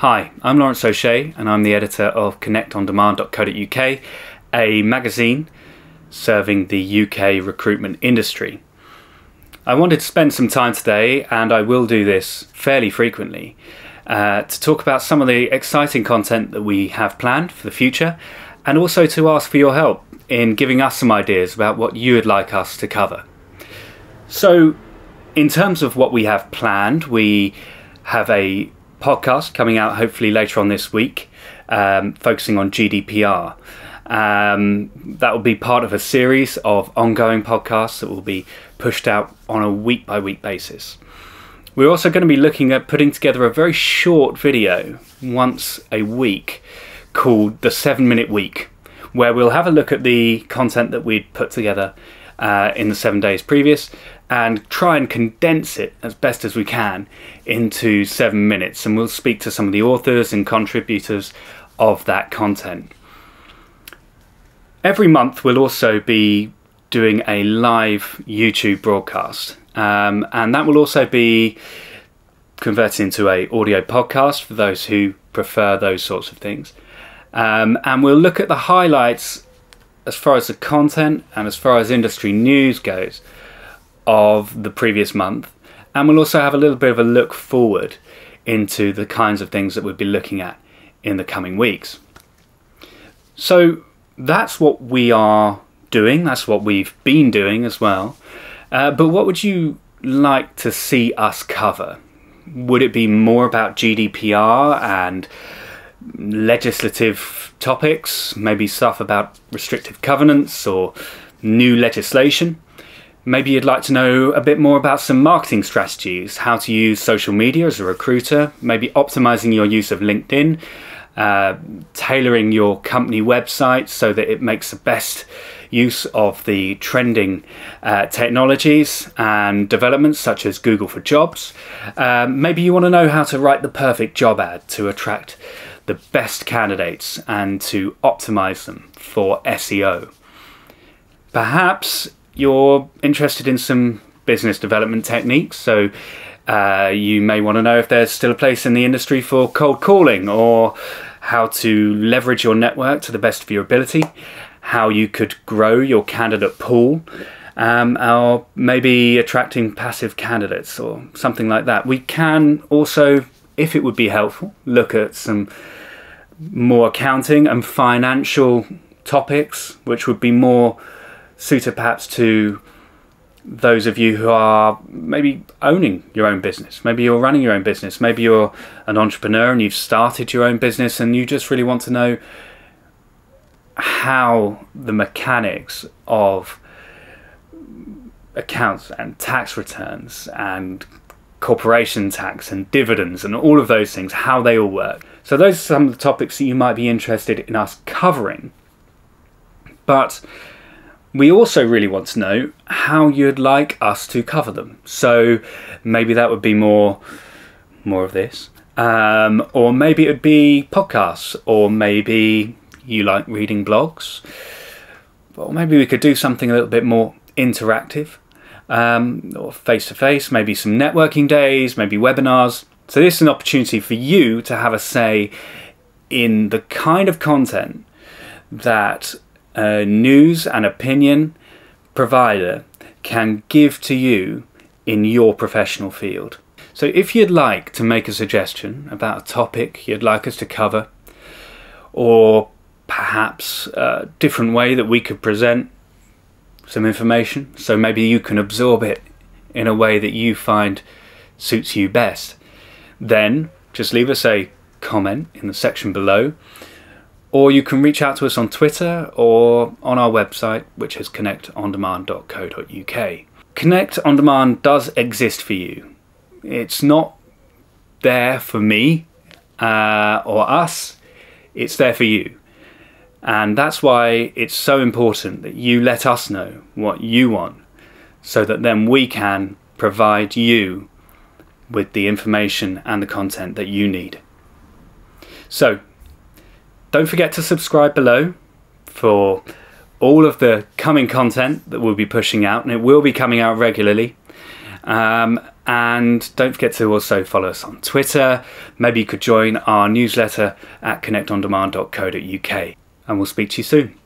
Hi, I'm Lawrence O'Shea and I'm the editor of connectondemand.co.uk, a magazine serving the UK recruitment industry. I wanted to spend some time today, and I will do this fairly frequently, to talk about some of the exciting content that we have planned for the future, and also to ask for your help in giving us some ideas about what you would like us to cover. So, in terms of what we have planned, we have a podcast coming out hopefully later on this week, focusing on GDPR. That will be part of a series of ongoing podcasts that will be pushed out on a week-by-week basis. We're also going to be looking at putting together a very short video once a week called the 7-Minute Week, where we'll have a look at the content that we'd put together in the 7 days previous and try and condense it as best as we can into 7 minutes, and we'll speak to some of the authors and contributors of that content. Every month we'll also be doing a live YouTube broadcast, and that will also be converted into an audio podcast for those who prefer those sorts of things. And we'll look at the highlights as far as the content and as far as industry news goes of the previous month, and we'll also have a little bit of a look forward into the kinds of things that we'll be looking at in the coming weeks. So that's what we are doing, that's what we've been doing as well. But what would you like to see us cover? Would it be more about GDPR and legislative topics, maybe stuff about restrictive covenants or new legislation? Maybe you'd like to know a bit more about some marketing strategies, how to use social media as a recruiter, maybe optimizing your use of LinkedIn, tailoring your company website so that it makes the best use of the trending technologies and developments such as Google for Jobs. Maybe you want to know how to write the perfect job ad to attract the best candidates and to optimize them for SEO. Perhaps you're interested in some business development techniques, so you may want to know if there's still a place in the industry for cold calling, or how to leverage your network to the best of your ability, how you could grow your candidate pool, or maybe attracting passive candidates or something like that. We can also, if it would be helpful, look at some more accounting and financial topics, which would be more suited perhaps to those of you who are maybe owning your own business. Maybe you're running your own business. Maybe you're an entrepreneur and you've started your own business and you just really want to know how the mechanics of accounts and tax returns and corporation tax and dividends and all of those things, how they all work. So those are some of the topics that you might be interested in us covering. But we also really want to know how you'd like us to cover them. So maybe that would be more of this, or maybe it would be podcasts, or maybe you like reading blogs, or maybe we could do something a little bit more interactive, or face-to-face, maybe some networking days, maybe webinars. So this is an opportunity for you to have a say in the kind of content that a news and opinion provider can give to you in your professional field. So if you'd like to make a suggestion about a topic you'd like us to cover, or perhaps a different way that we could present some information, so maybe you can absorb it in a way that you find suits you best, then just leave us a comment in the section below, or you can reach out to us on Twitter or on our website, which is connectondemand.co.uk. Connect on Demand does exist for you. It's not there for me or us, it's there for you. And that's why it's so important that you let us know what you want, so that then we can provide you with the information and the content that you need. So don't forget to subscribe below for all of the coming content that we'll be pushing out, and it will be coming out regularly. And don't forget to also follow us on Twitter. Maybe you could join our newsletter at connectondemand.co.uk. And we'll speak to you soon.